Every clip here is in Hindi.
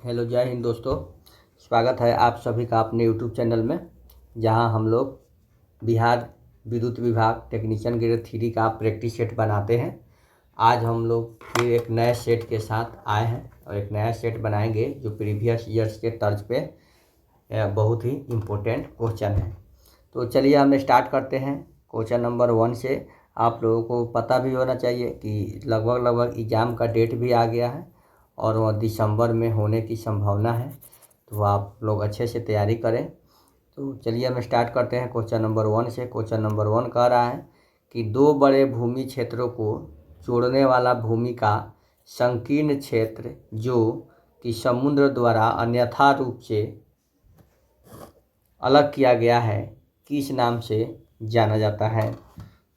हेलो, जय हिंद दोस्तों। स्वागत है आप सभी का अपने यूट्यूब चैनल में, जहां हम लोग बिहार विद्युत विभाग टेक्नीशियन ग्रेड 3 का प्रैक्टिस सेट बनाते हैं। आज हम लोग फिर एक नए सेट के साथ आए हैं और एक नया सेट बनाएंगे जो प्रीवियस ईयर्स के तर्ज पे बहुत ही इम्पोर्टेंट क्वेश्चन है। तो चलिए हम स्टार्ट करते हैं क्वेश्चन नंबर 1 से। आप लोगों को पता भी होना चाहिए कि लगभग एग्ज़ाम का डेट भी आ गया है और वह दिसंबर में होने की संभावना है, तो आप लोग अच्छे से तैयारी करें। तो चलिए हम स्टार्ट करते हैं क्वेश्चन नंबर 1 से। क्वेश्चन नंबर 1 कह रहा है कि दो बड़े भूमि क्षेत्रों को जोड़ने वाला भूमि का संकीर्ण क्षेत्र जो कि समुद्र द्वारा अन्यथा रूप से अलग किया गया है, किस नाम से जाना जाता है?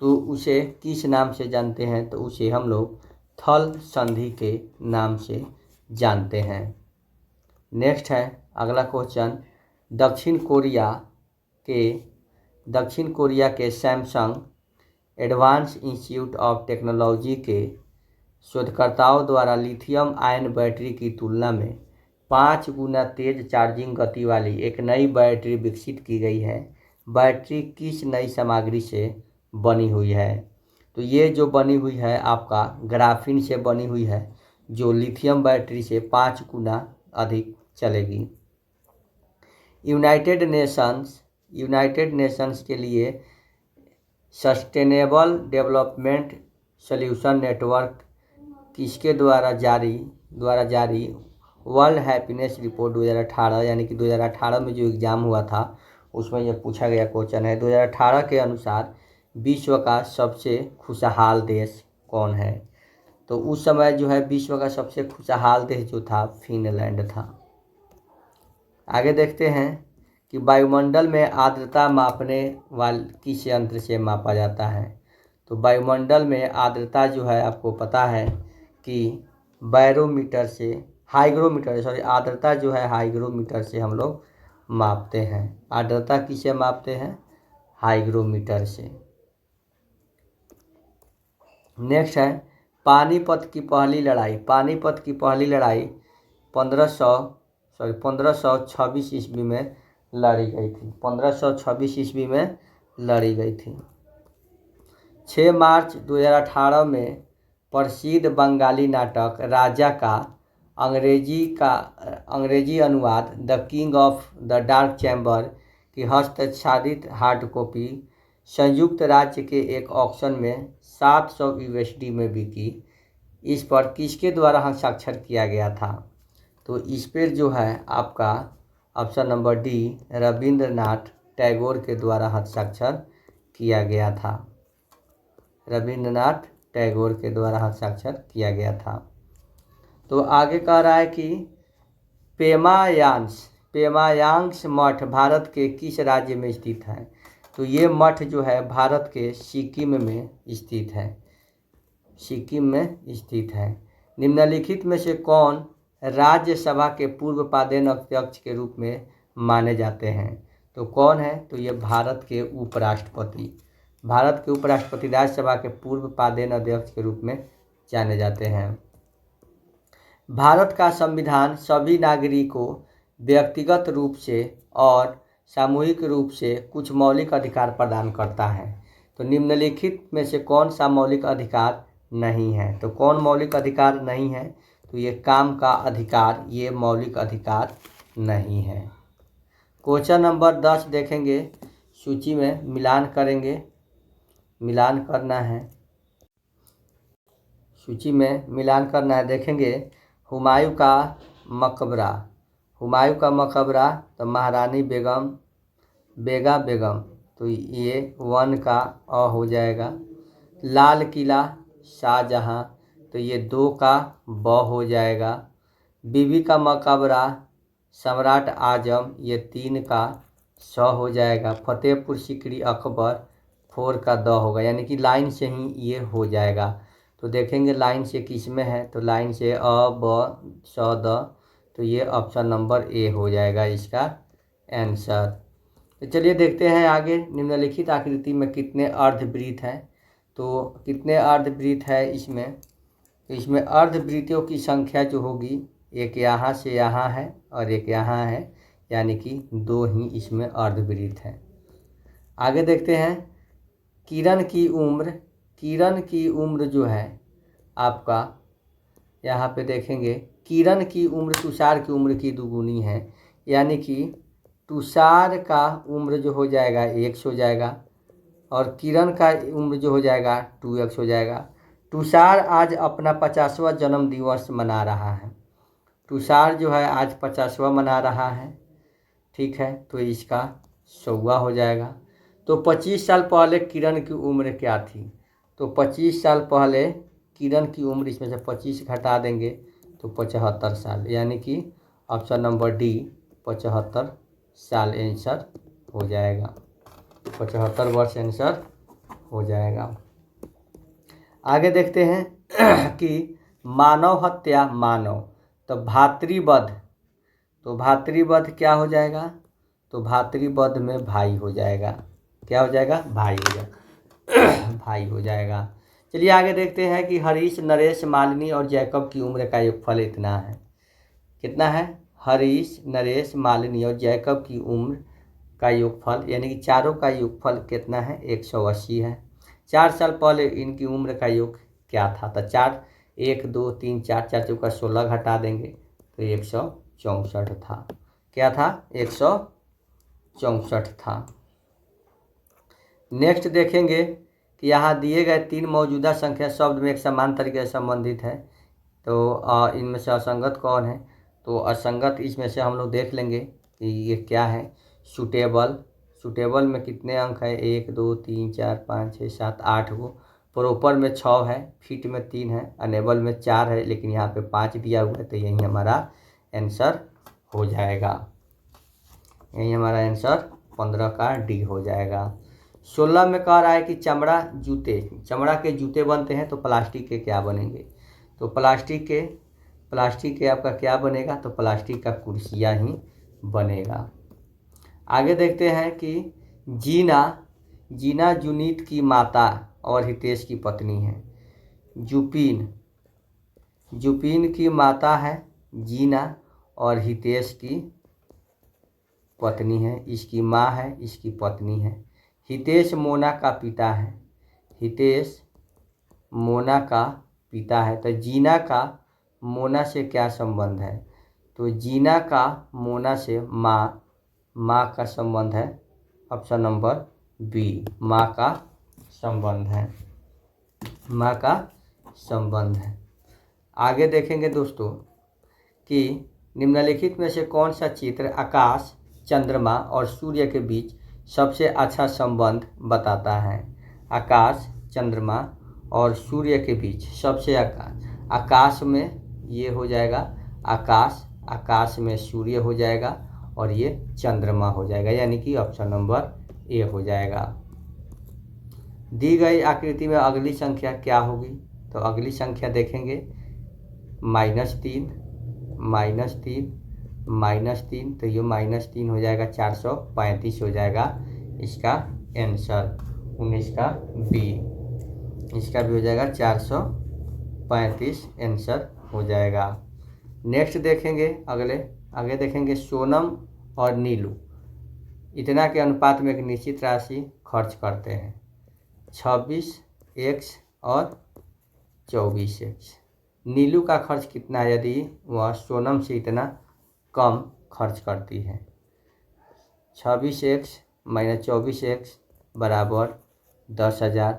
तो उसे किस नाम से जानते हैं? तो उसे हम लोग थल संधि के नाम से जानते हैं। नेक्स्ट है अगला क्वेश्चन। दक्षिण कोरिया के Samsung advance institute of technology के शोधकर्ताओं द्वारा लिथियम आयन बैटरी की तुलना में 5 गुना तेज चार्जिंग गति वाली एक नई बैटरी विकसित की गई है। बैटरी किस नई सामग्री से बनी हुई है? तो ये जो बनी हुई है आपका ग्राफीन से बनी हुई है, जो लिथियम बैटरी से 5 गुना अधिक चलेगी। यूनाइटेड नेशंस के लिए सस्टेनेबल डेवलपमेंट सॉल्यूशन नेटवर्क किसके द्वारा जारी वर्ल्ड हैप्पीनेस रिपोर्ट 2018 यानी कि 2018 में जो एग्ज़ाम हुआ था उसमें यह पूछा गया क्वेश्चन है। 2018 के अनुसार विश्व का सबसे खुशहाल देश कौन है? तो उस समय जो है विश्व का सबसे खुशहाल देश जो था फिनलैंड था। आगे देखते हैं कि वायुमंडल में आर्द्रता मापने वाले किस यंत्र से मापा जाता है? तो वायुमंडल में आर्द्रता जो है आपको पता है कि आर्द्रता जो है हाइग्रोमीटर से हम लोग मापते हैं। आर्द्रता किससे मापते हैं? हाइग्रोमीटर से। नेक्स्ट है पानीपत की पहली लड़ाई 1526 ईस्वी में लड़ी गई थी। 1526 ईस्वी में लड़ी गई थी। 6 मार्च 2018 में प्रसिद्ध बंगाली नाटक राजा का अंग्रेजी अनुवाद the king of the dark chamber की हस्तक्षादित हार्ड कॉपी संयुक्त राज्य के एक ऑक्शन में 700 USD में बिकी। इस पर किसके द्वारा हस्ताक्षर किया गया था? तो इस पर जो है आपका option number D Rabindranath Tagore के द्वारा हस्ताक्षर किया गया था। रविंद्रनाथ टैगोर के द्वारा हस्ताक्षर किया गया था। तो आगे कह रहा है कि पेमायांग्स मठ भारत के किस राज्य में स्थित है? तो ये मठ जो है भारत के सिक्किम में स्थित है। निम्नलिखित में से कौन राज्यसभा के पूर्व पदेन अध्यक्ष के रूप में माने जाते हैं? तो कौन है? तो ये भारत के उपराष्ट्रपति राज्यसभा के पूर्व पदेन अध्यक्ष के रूप में जाने जाते हैं। भारत का संविधान सभी नागरिकों को व्यक्तिगत रूप से और सामूहिक रूप से कुछ मौलिक अधिकार प्रदान करता है। तो निम्नलिखित में से कौन सा मौलिक अधिकार नहीं है? तो कौन मौलिक अधिकार नहीं है? तो ये काम का अधिकार, ये मौलिक अधिकार नहीं है। क्वेश्चन नंबर 10 देखेंगे, सूची में मिलान करेंगे। मिलान करना है, सूची में मिलान करना है। देखेंगे हुमायूं का मकबरा तो महारानी बेगा बेगम, तो ये 1 का अ हो जाएगा। लाल किला शाहजहां, तो ये 2 का ब हो जाएगा। बीबी का मकबरा सम्राट आजम, ये 3 का स हो जाएगा। फतेहपुर सीकरी अकबर 4 का द होगा, यानी कि लाइन से ही ये हो जाएगा। तो देखेंगे लाइन से किस में है, तो लाइन से अ ब स द, तो ये ऑप्शन नंबर ए हो जाएगा इसका आंसर। तो चलिए देखते हैं आगे। निम्नलिखित आकृति में कितने अर्धवृत्त हैं? तो कितने अर्धवृत्त है इसमें? तो इसमें अर्धवृत्तियों की संख्या जो होगी एक यहाँ से यहाँ है और एक यहाँ है, यानी कि 2 ही इसमें अर्धवृत्त है। आगे देखते हैं किरण की उम्र जो है आपका, यहाँ पे देखेंगे किरण की उम्र तुषार की उम्र की दुगुनी है, यानी कि तुषार का उम्र जो हो जाएगा 1 हो जाएगा और किरण का उम्र जो हो जाएगा 2x हो जाएगा। तुषार आज अपना 50वां जन्मदिवस मना रहा है। तुषार जो है आज 50वां मना रहा है, ठीक है, तो इसका 100वां हो जाएगा। तो 25 साल पहले किरण की उम्र क्या थी? तो 25 साल पहले किरण की उम्र, इसमें से 25 घटा देंगे तो 75 साल, यानी कि ऑप्शन नंबर डी 75 साल आंसर हो जाएगा। 75 वर्ष आंसर हो जाएगा। आगे देखते हैं कि मानव हत्या तो भातृवध क्या हो जाएगा? तो भातृवध में भाई हो जाएगा। क्या हो जाएगा? भाई हो जाएगा। भाई हो जाएगा। चलिए आगे देखते हैं कि हरीश, नरेश, मालिनी और जैकब की उम्र का योगफल इतना है। कितना है? हरीश, नरेश, मालिनी और जैकब की उम्र का योगफल, यानी कि चारों का योगफल कितना है? 180 है। 4 साल पहले इनकी उम्र का योग क्या था? तो 4 1 2 3 4 4 चौका 16 घटा देंगे तो 164 था। क्या था? 164 था। नेक्स्ट देखेंगे कि यहाँ दिए गए 3 मौजूदा संख्या शब्द में एक समान तरीके से संबंधित है, तो इनमें से असंगत कौन है? तो असंगत इसमें से हम लोग देख लेंगे कि ये क्या है। सूटेबल में कितने अंक है? 1 2 3 4 5 6 7 8 गो। प्रॉपर में 6 है, फिट में 3 है, अनेबल में 4 है, लेकिन यहाँ पे 5 दिया हुआ है, तो यही हमारा आंसर हो जाएगा। यही हमारा आंसर 15 का डी हो जाएगा। 16 में कह रहा है कि चमड़ा के जूते बनते हैं, तो प्लास्टिक के क्या बनेंगे? तो प्लास्टिक के आपका क्या बनेगा? तो प्लास्टिक का कुर्सियाँ ही बनेगा। आगे देखते हैं कि जीना जुनीत की माता और हितेश की पत्नी है। जुपीन की माता है जीना और हितेश की पत्नी है। इसकी माँ है, इसकी पत्नी है। हितेश मोना का पिता है। तो जीना का मोना से क्या संबंध है? तो जीना का मोना से माँ का संबंध है। ऑप्शन नंबर बी, माँ का संबंध है। आगे देखेंगे दोस्तों कि निम्नलिखित में से कौन सा चित्र आकाश, चंद्रमा और सूर्य के बीच सबसे अच्छा संबंध बताता है? आकाश, चंद्रमा और सूर्य के बीच सबसे आकाश में ये हो जाएगा आकाश में सूर्य हो जाएगा और ये चंद्रमा हो जाएगा, यानी कि ऑप्शन नंबर ए हो जाएगा। दी गई आकृति में अगली संख्या क्या होगी? तो अगली संख्या देखेंगे -3 -3, तो ये -3 हो जाएगा, 435 हो जाएगा इसका आंसर। 19 का बी, इसका भी हो जाएगा 435 आंसर हो जाएगा। नेक्स्ट देखेंगे आगे देखेंगे सोनम और नीलू इतना के अनुपात में एक निश्चित राशि खर्च करते हैं, 26x और 24x। नीलू का खर्च कितना है यदि वह सोनम से इतना कम खर्च करती है? 26x - 24x बराबर 10,000।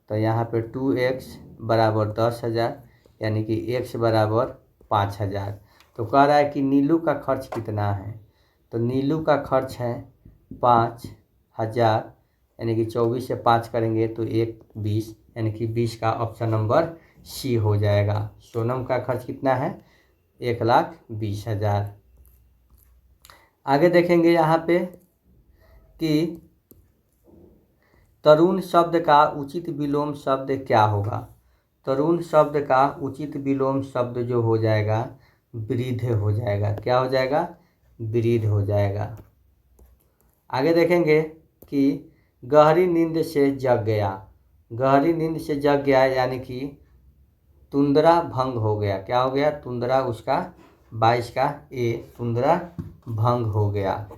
तो यहाँ पे 2x बराबर 10,000, यानी कि x बराबर 5,000। तो कह रहा है कि नीलू का खर्च कितना है? तो नीलू का खर्च है 5,000, यानी कि 24 से 5 करेंगे तो 20, यानी कि 20 का ऑप्शन नंबर सी हो जाएगा। सोनम का खर्च कितना है? 1,20,000। आगे देखेंगे यहाँ पे कि तरुण शब्द का उचित विलोम शब्द क्या होगा? तरुण शब्द का उचित विलोम शब्द जो हो जाएगा वृद्ध हो जाएगा। क्या हो जाएगा? वृद्ध हो जाएगा। आगे देखेंगे कि गहरी नींद से जग गया, यानी कि तुंद्रा भंग हो गया। क्या हो गया? तुंद्रा उसका 22 का ए, तुंद्रा भंग हो गया।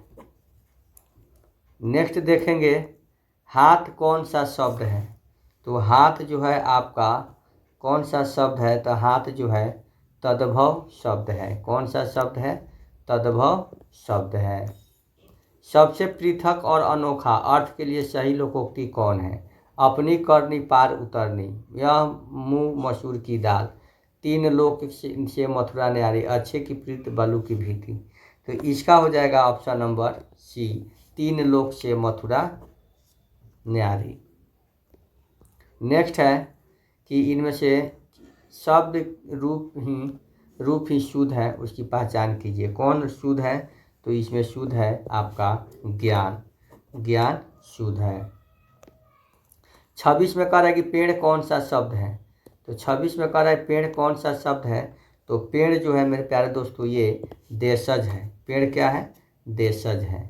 नेक्स्ट देखेंगे हाथ कौन सा शब्द है। तो हाथ जो है आपका कौन सा शब्द है? तो हाथ जो है तद्भव शब्द है। कौन सा शब्द है? तद्भव शब्द है। सबसे पृथक और अनोखा अर्थ के लिए सही लोकोक्ति कौन है? अपनी करनी पार उतरनी, यह मुँह मसूर की दाल, तीन लोक से मथुरा न्यारी, अच्छे की प्रीत बलु की भीति। तो इसका हो जाएगा ऑप्शन नंबर सी, तीन लोक से मथुरा न्यारी। नेक्स्ट है कि इनमें से शब्द रूप ही शुद्ध है, उसकी पहचान कीजिए। कौन शुद्ध है? तो इसमें शुद्ध है आपका ज्ञान, ज्ञान शुद्ध है। 26 में कह रहा है कि पेड़ कौन सा शब्द है। तो 26 में कह रहा है पेड़ कौन सा शब्द है। तो पेड़ जो है मेरे प्यारे दोस्तों ये देशज है। पेड़ क्या है? देशज है।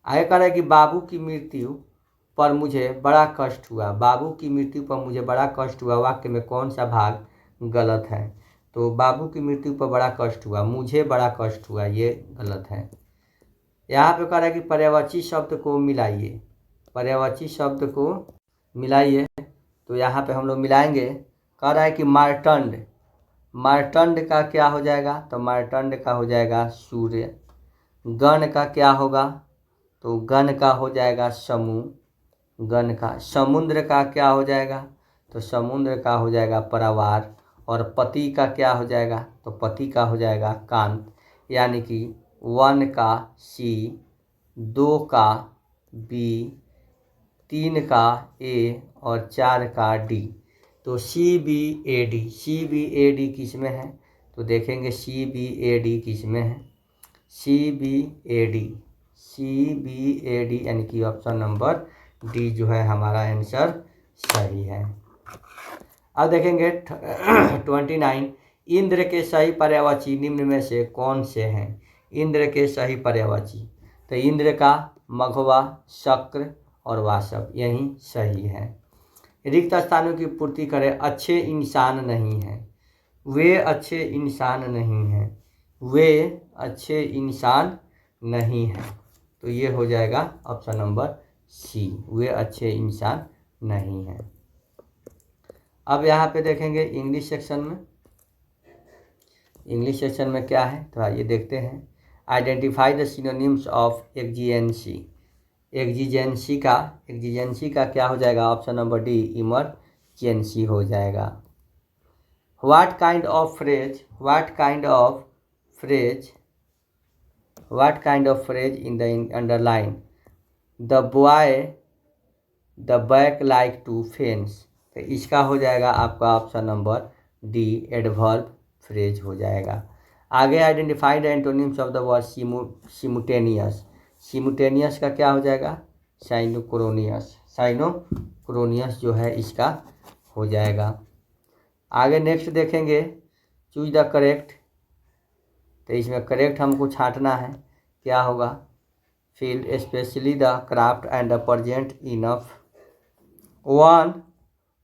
आगे कह रहा है कि बाबू की मृत्यु पर मुझे बड़ा कष्ट हुआ। बाबू की मृत्यु पर मुझे बड़ा कष्ट हुआ, वाक्य में कौन सा भाग गलत है? तो बाबू की मृत्यु पर बड़ा कष्ट हुआ, मुझे बड़ा कष्ट हुआ, ये गलत है। यहाँ पे कह रहा है कि पर्यायवाची शब्द को मिलाइए। पर्यायवाची शब्द को मिलाइए। तो यहाँ पे हम लोग मिलाएंगे। कह रहा है कि मार्तंड, मार्तंड का क्या हो जाएगा? तो मार्तंड का हो जाएगा सूर्य। गण का क्या होगा? तो गण का हो जाएगा समूह। गण का समुद्र का क्या हो जाएगा? तो समुद्र का हो जाएगा परिवार। और पति का क्या हो जाएगा? तो पति का हो जाएगा कांत। यानी कि 1 का सी, 2 का बी, 3 का ए और 4 का डी। तो CBAD, CBAD किस में है? तो देखेंगे CBAD किस में है? CBAD, CBAD यानी कि ऑप्शन नंबर डी जो है हमारा आंसर सही है। अब देखेंगे 29, इंद्र के सही पर्यायवाची निम्न में से कौन से हैं? इंद्र के सही पर्यायवाची, तो इंद्र का मघवा, शक्र और वासव, यही सही है। रिक्त स्थानों की पूर्ति करें। अच्छे इंसान नहीं हैं, वे अच्छे इंसान नहीं हैं, वे अच्छे इंसान नहीं हैं। तो ये हो जाएगा ऑप्शन नंबर सी, वे अच्छे इंसान नहीं हैं। अब यहाँ पे देखेंगे इंग्लिश सेक्शन में। इंग्लिश सेक्शन में क्या है? तो आइए देखते हैं। Identify the synonyms of exigency. Exigency का क्या हो जाएगा? ऑप्शन नंबर डी, इमरजेंसी हो जाएगा। What kind of phrase in the underline? The back like to fence. तो इसका हो जाएगा आपका option number D, adverb phrase हो जाएगा। आगे identify the antonyms of the word simultaneous. Simultaneous का क्या हो जाएगा? साइनोक्रोनियस। साइनोक्रोनियस जो है इसका हो जाएगा। आगे नेक्स्ट देखेंगे चूज द करेक्ट। तो इसमें करेक्ट हमको छांटना है। क्या होगा? Field specially the craft and the present enough.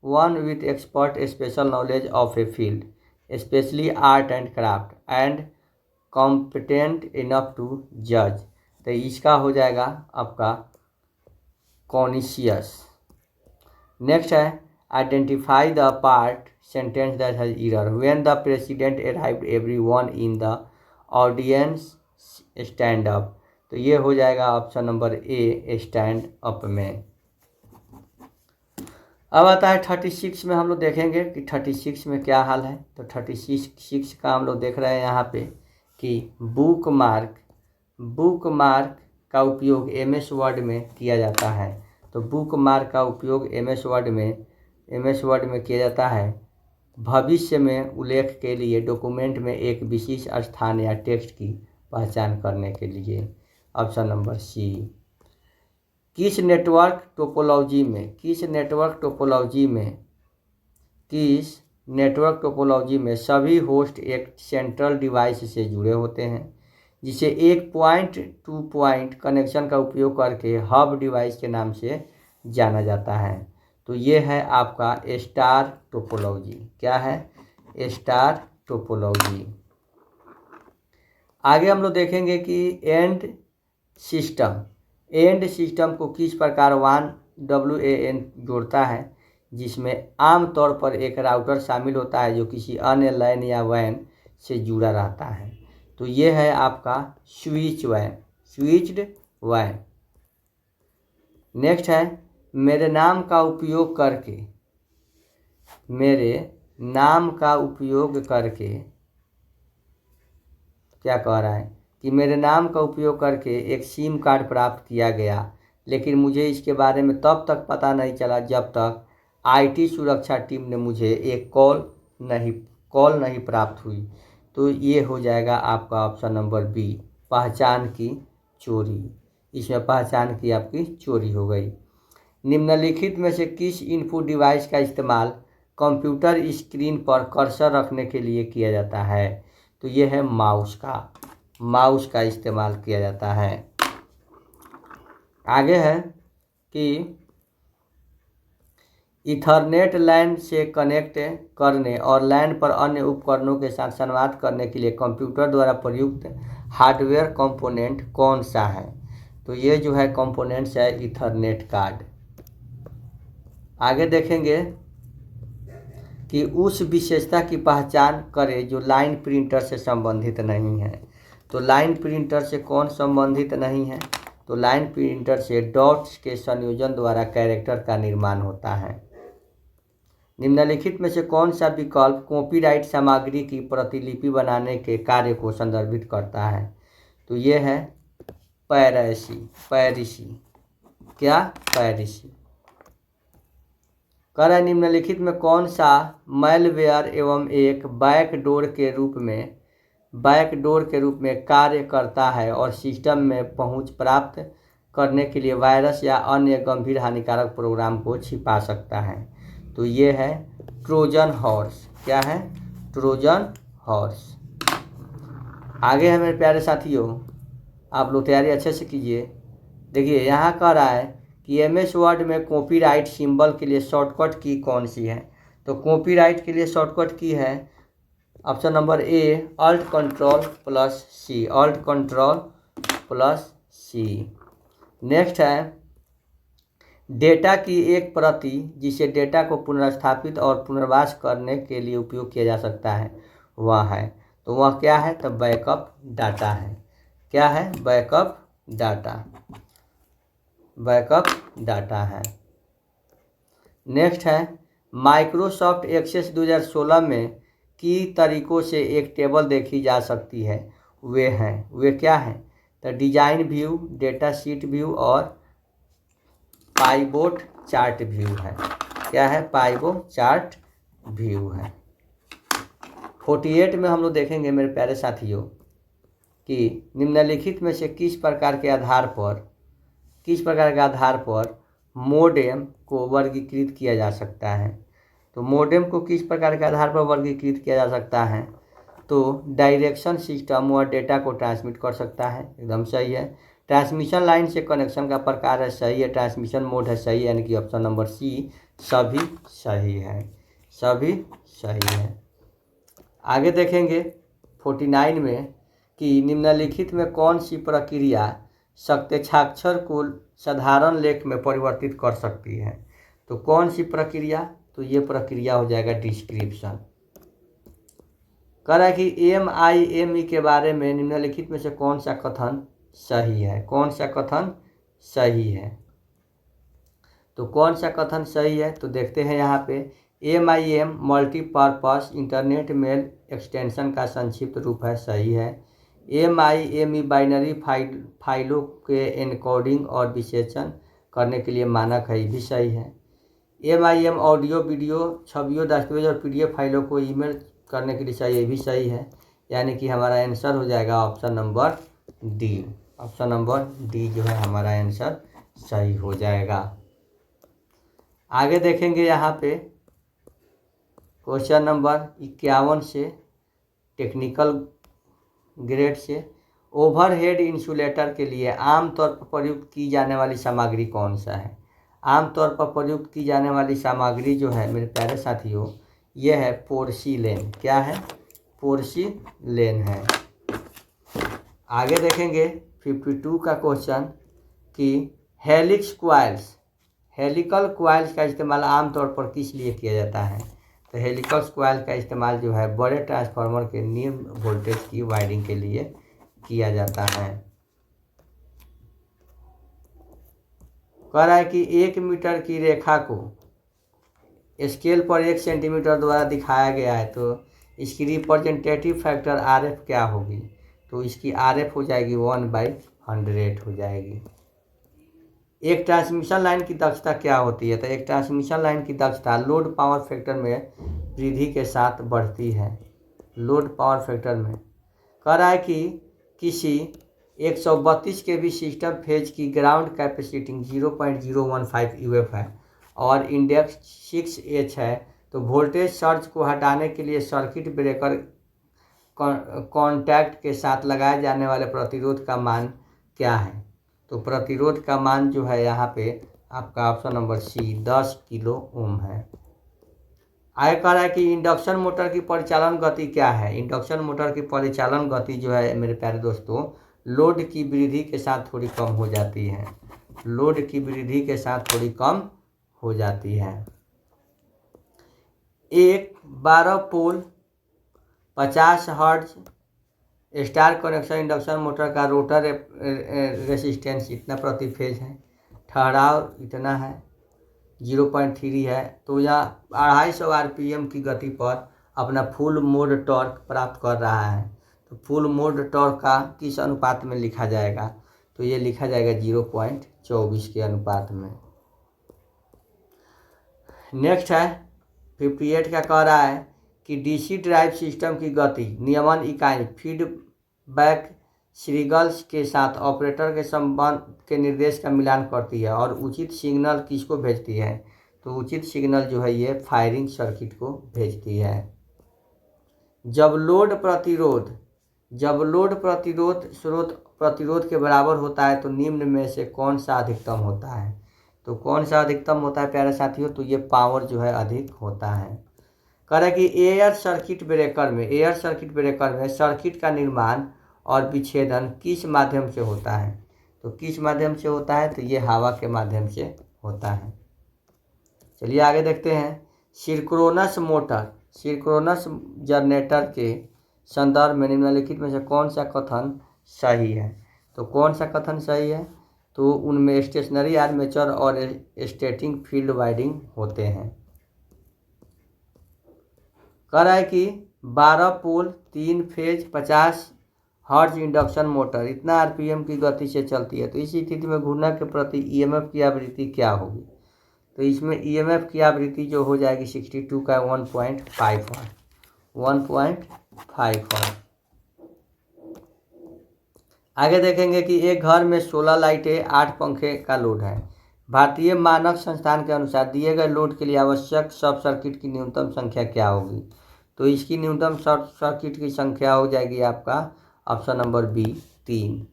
one with expert special knowledge of a field, especially art and craft, and competent enough to judge। तो इसका हो जाएगा आपका कॉनिशियस। नेक्स्ट है identify the part sentence that has error. When the president arrived everyone in the audience stand up. तो ये हो जाएगा option number A, stand up में। अब आता है 36 में। हम लोग देखेंगे कि 36 में क्या हाल है। तो 36 का हम लोग देख रहे हैं यहाँ पे कि बुक मार्क का उपयोग MS वर्ड में किया जाता है। तो बुक मार्क का उपयोग MS वर्ड में किया जाता है भविष्य में उल्लेख के लिए, डॉक्यूमेंट में एक विशेष स्थान या टेक्स्ट की पहचान करने के लिए। Option number C. किस नेटवर्क टोपोलॉजी में सभी होस्ट एक सेंट्रल डिवाइस से जुड़े होते हैं, जिसे एक पॉइंट टू पॉइंट कनेक्शन का उपयोग करके हब डिवाइस के नाम से जाना जाता है। तो ये है आपका स्टार टोपोलॉजी। क्या है? Star topology. आगे हम लोग देखेंगे कि एंड सिस्टम को किस प्रकार WAN जोड़ता है, जिसमें आमतौर पर एक राउटर शामिल होता है जो किसी अन्य लैन या WAN से जुड़ा रहता है। तो ये है आपका स्विच्ड WAN। नेक्स्ट है मेरे नाम का उपयोग करके क्या कह रहा है कि मेरे नाम का उपयोग करके एक सिम कार्ड प्राप्त किया गया, लेकिन मुझे इसके बारे में तब तक पता नहीं चला जब तक IT सुरक्षा टीम ने मुझे एक कॉल नहीं प्राप्त हुई। तो ये हो जाएगा आपका ऑप्शन नंबर बी, पहचान की चोरी। इसमें पहचान की आपकी चोरी हो गई। निम्नलिखित में से किस इनपुट डिवाइस का इस्तेमाल कंप्यूटर स्क्रीन पर कर्सर रखने के लिए किया जाता है? तो ये है माउस का इस्तेमाल किया जाता है। आगे है कि ईथरनेट लैन से कनेक्ट करने और लैन पर अन्य उपकरणों के साथ संवाद करने के लिए कंप्यूटर द्वारा प्रयुक्त हार्डवेयर कंपोनेंट कौन सा है? तो ये जो है कंपोनेंट्स है ईथरनेट कार्ड। आगे देखेंगे कि उस विशेषता की पहचान करें जो लाइन प्रिंटर से संबंधित नहीं है। तो लाइन प्रिंटर से कौन संबंधित नहीं है? तो लाइन प्रिंटर से डॉट्स के संयोजन द्वारा कैरेक्टर का निर्माण होता है। निम्नलिखित में से कौन सा विकल्प कॉपीराइट सामग्री की प्रतिलिपि बनाने के कार्य को संदर्भित करता है? तो ये है पैरिसी। क्या? पैरिसी। कह रहा है निम्नलिखित में कौन सा मैलवेयर एवं एक बैकडोर के रूप में कार्य करता है और सिस्टम में पहुंच प्राप्त करने के लिए वायरस या अन्य गंभीर हानिकारक प्रोग्राम को छिपा सकता है? तो ये है ट्रोजन हॉर्स। क्या है? Trojan horse. आगे है मेरे प्यारे साथियों, आप लोग तैयारी अच्छे से कीजिए। देखिए यहाँ कह रहा है कि MS वर्ड में कॉपीराइट सिंबल के लिए शॉर्टकट की कौन सी है? तो कॉपीराइट के लिए शॉर्टकट की है option number A, Alt Control C। Next है डेटा की एक प्रति जिसे डेटा को पुनर्स्थापित और पुनर्वास करने के लिए उपयोग किया जा सकता है वह है। तो वह क्या है? तो बैकअप डाटा है। क्या है? बैकअप डाटा है। नेक्स्ट है माइक्रोसॉफ्ट एक्सेस 2016 में की तरीकों से एक टेबल देखी जा सकती है। वे क्या हैं? तो design view, data sheet view और पाइवोट चार्ट व्यू है। क्या है? पाइवोट चार्ट व्यू है। 48 में हम लोग देखेंगे मेरे प्यारे साथियों कि निम्नलिखित में से किस प्रकार के आधार पर मोडेम को वर्गीकृत किया जा सकता है? तो मोडेम को किस प्रकार के आधार पर वर्गीकृत किया जा सकता है? तो डायरेक्शन सिस्टम वह डेटा को ट्रांसमिट कर सकता है, एकदम सही है। ट्रांसमिशन लाइन से कनेक्शन का प्रकार है, सही है। ट्रांसमिशन मोड है, सही है। यानी कि ऑप्शन नंबर सी सभी सही है। आगे देखेंगे 49 में कि निम्नलिखित में कौन सी प्रक्रिया सत्याक्षर को साधारण लेख में परिवर्तित कर सकती है? तो कौन सी प्रक्रिया? तो ये प्रक्रिया हो जाएगा डिस्क्रिप्शन। कह रहा है कि MIME के बारे में निम्नलिखित में से कौन सा कथन सही है? तो कौन सा कथन सही है? तो देखते हैं यहाँ पे MIM multipurpose internet mail extension का संक्षिप्त रूप है, सही है। MIME बाइनरी फाइलों के एनकोडिंग और विश्लेषण करने के लिए मानक है, ये भी सही है। MIM ऑडियो, वीडियो, छवियों, दस्तावेज और PDF फाइलों को ईमेल करने के लिए सही, ये भी सही है। यानी कि हमारा आंसर हो जाएगा option number D. Option number D जो है हमारा आंसर सही हो जाएगा। आगे देखेंगे यहाँ पे क्वेश्चन नंबर 51 से टेक्निकल ग्रेड से, ओवरहेड इंसुलेटर के लिए आमतौर पर प्रयुक्त की जाने वाली सामग्री कौन सा है? आमतौर पर प्रयुक्त की जाने वाली सामग्री जो है मेरे प्यारे साथियों, ये है पोर्सिलेन। क्या है? पोर्सिलेन है। आगे देखेंगे 52 का क्वेश्चन कि हेलिक्स क्वाइल्स, हेलिकल क्वाइल्स का इस्तेमाल आमतौर पर किस लिए किया जाता है? तो हेलिकल क्वाइल का इस्तेमाल जो है बड़े ट्रांसफार्मर के निम्न वोल्टेज की वायरिंग के लिए किया जाता है। कह रहा है कि 1 मीटर की रेखा को स्केल पर 1 सेंटीमीटर द्वारा दिखाया गया है, तो इसकी रिप्रेजेंटेटिव फैक्टर RF क्या होगी? तो इसकी RF हो जाएगी 1/100 हो जाएगी। एक ट्रांसमिशन लाइन की दक्षता क्या होती है? तो एक ट्रांसमिशन लाइन की दक्षता लोड पावर फैक्टर में वृद्धि के साथ बढ़ती है। लोड पावर फैक्टर में कह रहा है कि किसी 132 kV सिस्टम फेज की ग्राउंड कैपेसिटी 0.015 UF है और इंडेक्स 6H है, तो वोल्टेज सर्ज को हटाने के लिए सर्किट ब्रेकर कॉन्टैक्ट के साथ लगाए जाने वाले प्रतिरोध का मान क्या है? तो प्रतिरोध का मान जो है यहाँ पे आपका option number C 10 kilo ohm है। आगे कह रहा है कि इंडक्शन मोटर की परिचालन गति क्या है? इंडक्शन मोटर की परिचालन गति जो है मेरे प्यारे दोस्तों, लोड की वृद्धि के साथ थोड़ी कम हो जाती है। लोड की वृद्धि के साथ थोड़ी कम हो जाती है। एक 12 पोल 50 hertz star connection induction motor का रोटर रेसिस्टेंस इतना प्रति फेज है, ठहराव इतना है, 0.3 है, तो यह 250 RPM की गति पर अपना फुल मोड टॉर्क प्राप्त कर रहा है। तो फुल मोड टॉर्क का किस अनुपात में लिखा जाएगा? तो ये लिखा जाएगा 0.24 के अनुपात में। नेक्स्ट है 58 का कह रहा है कि DC ड्राइव सिस्टम की गति नियमन इकाई फीडबैक सिग्नल्स के साथ ऑपरेटर के संबंध के निर्देश का मिलान करती है और उचित सिग्नल किसको भेजती है? तो उचित सिग्नल जो है ये फायरिंग सर्किट को भेजती है। जब लोड प्रतिरोध स्रोत प्रतिरोध के बराबर होता है तो निम्न में से कौन सा अधिकतम होता है? तो कौन सा अधिकतम होता है प्यारे साथियों? तो ये पावर जो है अधिक होता है। कह रहा है कि एयर सर्किट ब्रेकर में सर्किट का निर्माण और विच्छेदन किस माध्यम से होता है? तो किस माध्यम से होता है? तो ये हवा के माध्यम से होता है। चलिए आगे देखते हैं। सिंक्रोनस जनरेटर के संदर्भ में निम्नलिखित में से कौन सा कथन सही है? तो कौन सा कथन सही है? तो उनमें स्टेशनरी आर्मेचर और स्टैटिक फील्ड वाइंडिंग होते हैं। कह रहा है कि 12 पोल 3 फेज 50 हर्ट्ज इंडक्शन मोटर इतना RPM की गति से चलती है, तो इस स्थिति में घूर्णन के प्रति EMF की आवृत्ति क्या होगी? तो इसमें EMF की आवृत्ति जो हो जाएगी 62 का 1.5 आगे देखेंगे कि एक घर में 16 लाइटें 8 पंखे का लोड है। भारतीय मानक संस्थान के अनुसार दिए गए लोड के लिए आवश्यक सब सर्किट की न्यूनतम संख्या क्या होगी? तो इसकी न्यूनतम शॉर्ट सर्किट की संख्या हो जाएगी आपका ऑप्शन नंबर बी 3।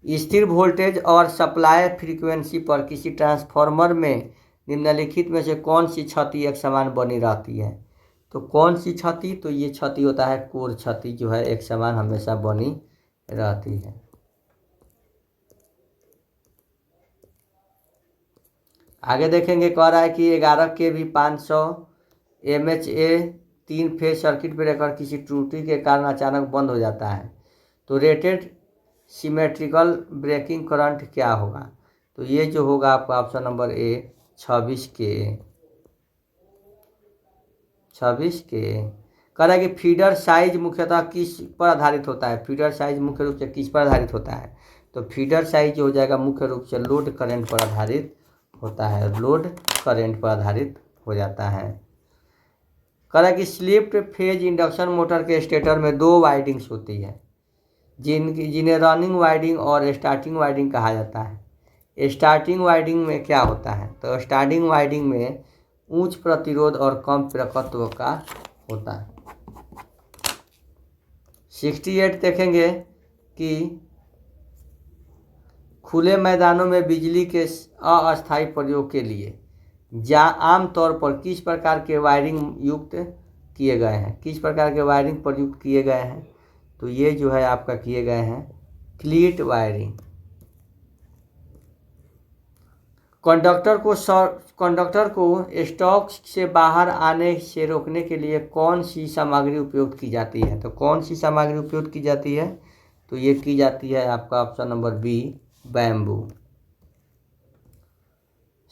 स्थिर वोल्टेज और सप्लाई फ्रीक्वेंसी पर किसी ट्रांसफार्मर में निम्नलिखित में से कौन सी क्षति एक समान बनी रहती है? तो कौन सी क्षति? तो ये क्षति होता है कोर क्षति जो है एक समान हमेशा बनी रहती है। आगे देखेंगे कह रहा है कि 11 kV 500 MHA 3 phase circuit breaker किसी त्रुटि के कारण अचानक बंद हो जाता है, तो रेटेड सिमेट्रिकल ब्रेकिंग करंट क्या होगा? तो ये जो होगा आपका ऑप्शन नंबर ए 26 के। कह रहा है कि फीडर साइज मुख्यतः किस पर आधारित होता है? फीडर साइज मुख्य रूप से किस पर आधारित होता है? तो फीडर साइज जो हो जाएगा मुख्य रूप से लोड करंट पर आधारित होता है, लोड करंट पर आधारित हो जाता है। कह रहा है कि स्लिप्ड फेज इंडक्शन मोटर के स्टेटर में 2 वाइंडिंग्स होती है जिन्हें रनिंग वाइंडिंग और स्टार्टिंग वाइंडिंग कहा जाता है। स्टार्टिंग वाइंडिंग में क्या होता है? तो स्टार्टिंग वाइंडिंग में उच्च प्रतिरोध और कम प्रकत्व का होता है। 68 देखेंगे कि खुले मैदानों में बिजली के अस्थायी प्रयोग के लिए जहाँ आमतौर पर किस प्रकार के वायरिंग युक्त किए गए हैं, किस प्रकार के वायरिंग प्रयुक्त किए गए हैं? तो ये जो है आपका किए गए हैं क्लीट वायरिंग। कंडक्टर को स्टॉक से बाहर आने से रोकने के लिए कौन सी सामग्री उपयोग की जाती है? तो कौन सी सामग्री उपयोग की जाती है? तो ये की जाती है आपका ऑप्शन नंबर बी, बैम्बू।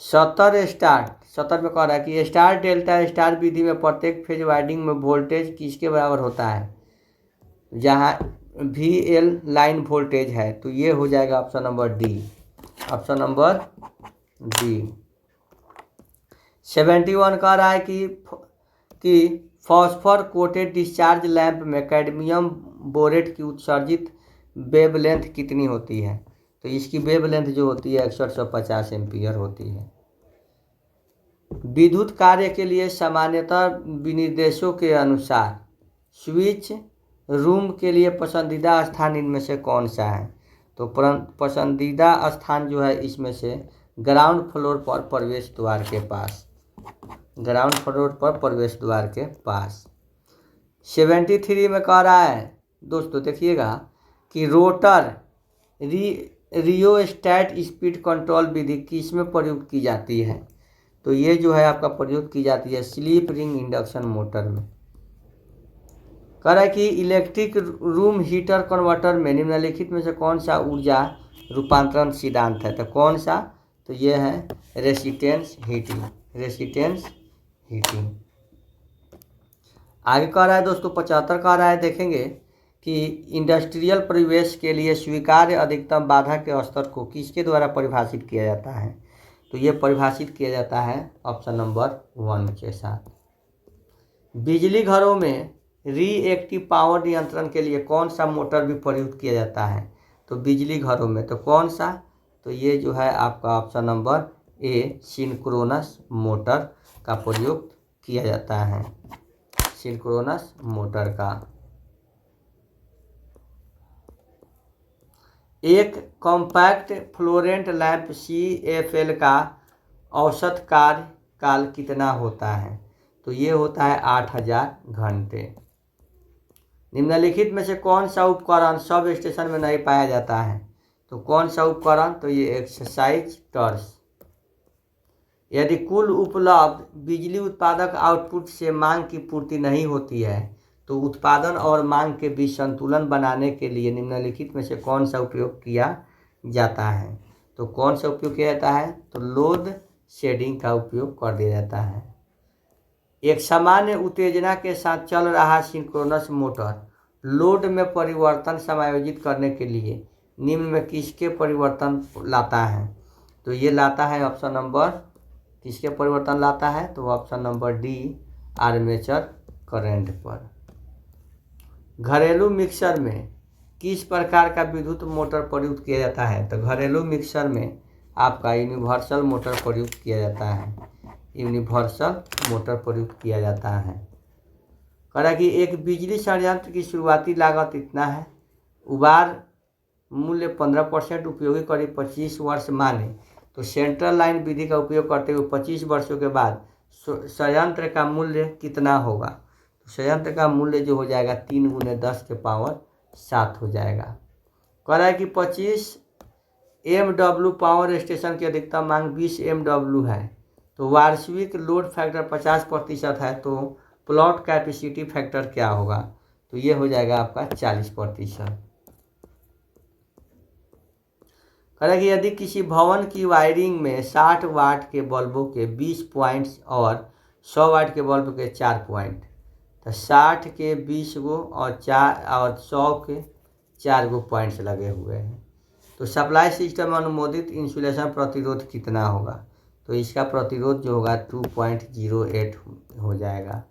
70 में कह रहा है कि स्टार डेल्टा स्टार विधि में प्रत्येक फेज वाइंडिंग में वोल्टेज किसके बराबर होता है? जहाँ VL लाइन वोल्टेज है, तो ये हो जाएगा option number D, option number D. 71 कह रहा है कि फॉस्फर कोटेड डिस्चार्ज लैंप में कैडमियम बोरेट की उत्सर्जित वेवलेंथ कितनी होती है? तो इसकी वेवलेंथ जो होती है 6150 एम्पीयर होती है। विद्युत कार्य के लिए सामान्यतः विनिर्देशों के अनुसार स्विच रूम के लिए पसंदीदा स्थान इनमें से कौन सा है? तो पसंदीदा स्थान जो है इसमें से ग्राउंड फ्लोर पर प्रवेश द्वार के पास, ग्राउंड फ्लोर पर प्रवेश द्वार के पास। 73 में कह रहा है दोस्तों, देखिएगा कि रोटर रियोस्टैट स्पीड कंट्रोल विधि किस में प्रयुक्त की जाती है? तो ये जो है आपका प्रयुक्त की जाती है स्लीप रिंग इंडक्शन मोटर में। कह रहा है कि इलेक्ट्रिक रूम हीटर कन्वर्टर में निम्नलिखित में से कौन सा ऊर्जा रूपांतरण सिद्धांत है? तो कौन सा? तो ये है रेसिस्टेंस हीटिंग, रेसिस्टेंस हीटिंग। आगे कह रहा है दोस्तों 75 कह रहा है, देखेंगे कि इंडस्ट्रियल परिवेश के लिए स्वीकार्य अधिकतम बाधा के स्तर को किसके द्वारा परिभाषित किया जाता है? तो ये परिभाषित किया जाता है ऑप्शन नंबर 1 के साथ। बिजली घरों में रिएक्टिव पावर नियंत्रण के लिए कौन सा मोटर भी प्रयुक्त किया जाता है? तो बिजली घरों में तो कौन सा? तो ये जो है आपका option number A, synchronous motor का प्रयोग किया जाता है, सिंक्रोनस मोटर का। एक कॉम्पैक्ट फ्लोरेंट लैंप CFL का औसत कार्यकाल कितना होता है? तो ये होता है 8000 घंटे। निम्नलिखित में से कौन सा उपकरण सब स्टेशन में नहीं पाया जाता है? तो कौन सा उपकरण? तो ये एक्सरसाइज टर्स। यदि कुल उपलब्ध बिजली उत्पादक आउटपुट से मांग की पूर्ति नहीं होती है तो उत्पादन और मांग के बीच संतुलन बनाने के लिए निम्नलिखित में से कौन सा उपयोग किया जाता है? तो कौन सा उपयोग किया जाता है? तो लोड शेडिंग का उपयोग कर दिया जाता है। एक सामान्य उत्तेजना के साथ चल रहा सिंक्रोनस मोटर लोड में परिवर्तन समायोजित करने के लिए निम्न में किसके परिवर्तन लाता है? तो ये लाता है ऑप्शन नंबर, किसके परिवर्तन लाता है? तो option number D, armature current पर। घरेलू मिक्सर में किस प्रकार का विद्युत मोटर प्रयुक्त किया जाता है? तो घरेलू मिक्सर में आपका यूनिवर्सल मोटर प्रयुक्त किया जाता है, यूनिवर्सल मोटर प्रयुक्त किया जाता है। कह रहा है कि एक बिजली संयंत्र की शुरुआती लागत इतना है, उबार मूल्य 15%, उपयोगी करीब 25 वर्ष माने तो सेंट्रल लाइन विधि का उपयोग करते हुए 25 वर्षों के बाद संयंत्र का मूल्य कितना होगा? तो संयंत्र का मूल्य जो हो जाएगा 3 × 10⁻7 हो जाएगा। कह रहा है कि 25 MW पावर स्टेशन की अधिकतम मांग 20 MW है, तो वार्षिक लोड फैक्टर 50% है, तो प्लॉट कैपेसिटी फैक्टर क्या होगा? तो ये हो जाएगा आपका 40%। कह रहा है कि यदि किसी भवन की वायरिंग में 60 वाट के बल्बों के 20 पॉइंट्स और 100 वाट के बल्ब के 4 पॉइंट, तो 60 के 20 गो और 100 के 4 गो पॉइंट्स लगे हुए हैं, तो सप्लाई सिस्टम अनुमोदित इंसुलेशन प्रतिरोध कितना होगा? तो इसका प्रतिरोध जो होगा 2.08 हो जाएगा।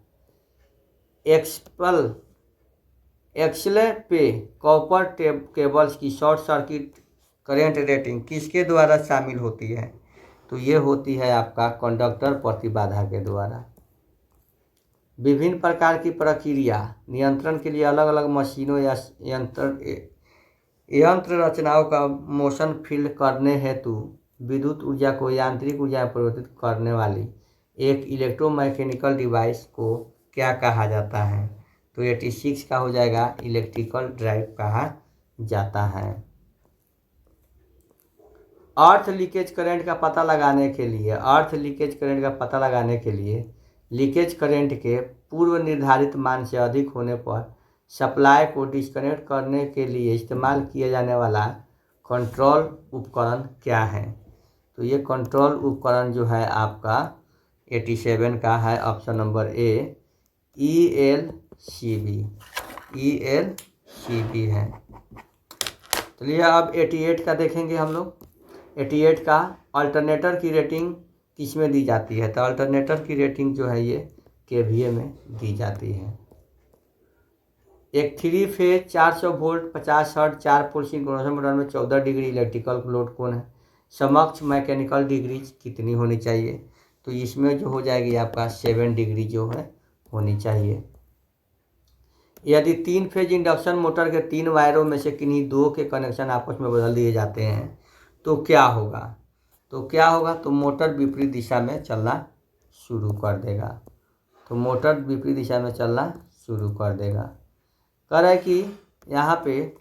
एक्सले पे कॉपर केबल्स की शॉर्ट सर्किट करंट रेटिंग किसके द्वारा शामिल होती है? तो ये होती है आपका कंडक्टर प्रतिबाधा के द्वारा। विभिन्न प्रकार की प्रक्रिया नियंत्रण के लिए अलग अलग मशीनों या यंत्र रचनाओं का मोशन फील्ड करने हेतु विद्युत ऊर्जा को यांत्रिक ऊर्जा में परिवर्तित करने वाली एक इलेक्ट्रोमैकेनिकल डिवाइस को क्या कहा जाता है? तो 86 का हो जाएगा इलेक्ट्रिकल ड्राइव कहा जाता है। अर्थ लीकेज करंट का पता लगाने के लिए लीकेज करंट के पूर्व निर्धारित मान से अधिक होने पर सप्लाई को डिस्कनेक्ट करने के लिए इस्तेमाल किया जाने वाला कंट्रोल उपकरण क्या है? तो ये कंट्रोल उपकरण जो है आपका 87 का है ऑप्शन नंबर ए ELCB है। चलिए अब 88 का देखेंगे हम लोग। 88 का अल्टरनेटर की रेटिंग किस में दी जाती है? तो अल्टरनेटर की रेटिंग जो है ये KVA में दी जाती है। एक 3 फेज 400 वोल्ट 50 हर्ट्ज 4 पोल सिंक्रोनस मोटर में 14 डिग्री इलेक्ट्रिकल लोड कौन है? समक्ष मैकेनिकल डिग्री कितनी होनी चाहिए? तो इसमें जो हो जाएगी आपका 7 डिग्री जो है होनी चाहिए। यदि 3 फेज इंडक्शन मोटर के 3 वायरों में से किन्हीं 2 के कनेक्शन आपस में बदल दिए जाते हैं तो क्या होगा? तो मोटर विपरीत दिशा में चलना शुरू कर देगा। कह रहा है कि यहाँ पे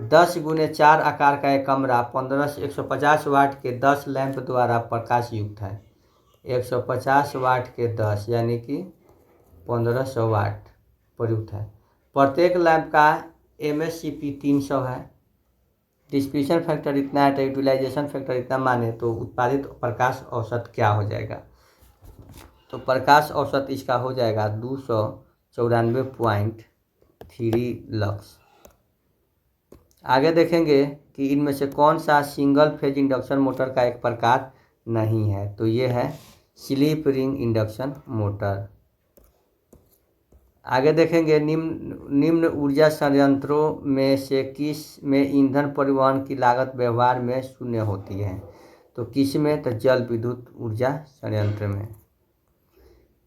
10x4 आकार का एक कमरा 150 वाट के 10 लैंप द्वारा प्रकाश युक्त है। 150 वाट के 10 यानी कि 1500 वाट प्रयुक्त है। प्रत्येक लैंप का MSCP 300 है। डिस्पर्शन फैक्टर इतना है तो यूटिलाइजेशन फैक्टर इतना माने तो उत्पादित प्रकाश औसत क्या हो जाएगा? तो प्रकाश औसत इसका हो जाएगा 294.3 लक्स। आगे देखेंगे कि इनमें से कौन सा सिंगल फेज इंडक्शन मोटर का एक प्रकार नहीं है? तो ये है स्लिप रिंग इंडक्शन मोटर। आगे देखेंगे निम्न ऊर्जा संयंत्रों में से किस में ईंधन परिवहन की लागत व्यवहार में शून्य होती है? तो किस में? तो जल विद्युत ऊर्जा संयंत्र में।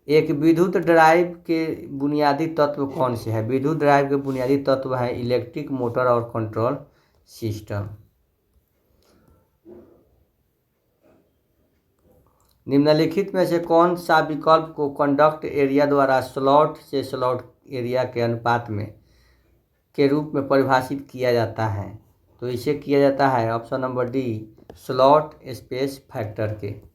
एक विद्युत ड्राइव के बुनियादी तत्व कौन से हैं? विद्युत ड्राइव के बुनियादी तत्व हैं इलेक्ट्रिक मोटर और कंट्रोल सिस्टम। निम्नलिखित में से कौन सा विकल्प को कंडक्ट एरिया द्वारा स्लॉट से स्लॉट एरिया के अनुपात में के रूप में परिभाषित किया जाता है? तो इसे किया जाता है option number D slot space factor के।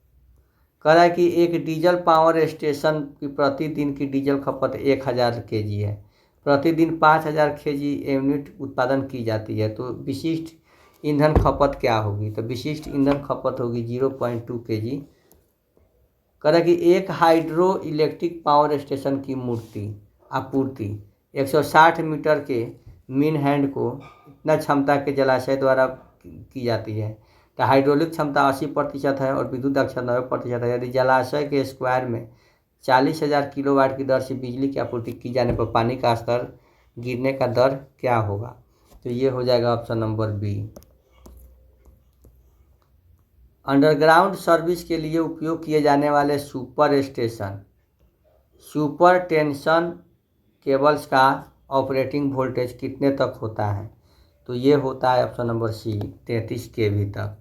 कह रहा है कि एक डीजल पावर स्टेशन की प्रतिदिन की डीजल खपत 1000 kg है। प्रतिदिन 5000 kg यूनिट उत्पादन की जाती है। तो विशिष्ट ईंधन खपत क्या होगी? तो विशिष्ट ईंधन खपत होगी 0.2 kg। कह रहा है कि एक हाइड्रो इलेक्ट्रिक पावर स्टेशन की आपूर्ति 160 मीटर के मीन हैंड को इतना क्षमता के जलाशय द्वारा की जाती है। तो हाइड्रोलिक क्षमता 80% है और विद्युत दक्षता 90% है। यदि जलाशय के स्क्वायर में 40,000 किलोवाट की दर से बिजली की आपूर्ति की जाने पर पानी का स्तर गिरने का दर क्या होगा? तो ये हो जाएगा option number B. Underground service के लिए उपयोग किए जाने वाले सुपर टेंशन केबल्स का ऑपरेटिंग वोल्टेज कितने तक होता है? तो ये होता है ऑप्शन नंबर सी 33 kV तक।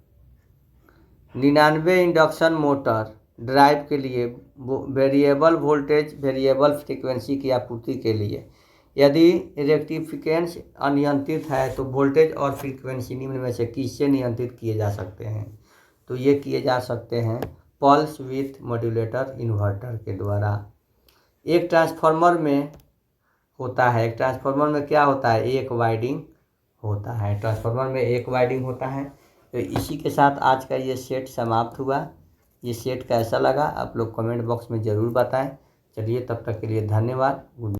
99 इंडक्शन मोटर ड्राइव के लिए वेरिएबल वोल्टेज वेरिएबल फ्रीक्वेंसी की आपूर्ति के लिए यदि रेक्टिफिकेंस अनियंत्रित है तो वोल्टेज और फ्रीक्वेंसी निम्न में से किससे नियंत्रित किए जा सकते हैं? तो ये किए जा सकते हैं पल्स विथ मॉड्यूलेटर इन्वर्टर के द्वारा। एक ट्रांसफार्मर में क्या होता है? एक वाइंडिंग होता है। ट्रांसफार्मर में एक वाइंडिंग होता है। तो इसी के साथ आज का ये सेट समाप्त हुआ। ये सेट कैसा लगा आप लोग कमेंट बॉक्स में ज़रूर बताएं। चलिए तब तक के लिए धन्यवाद।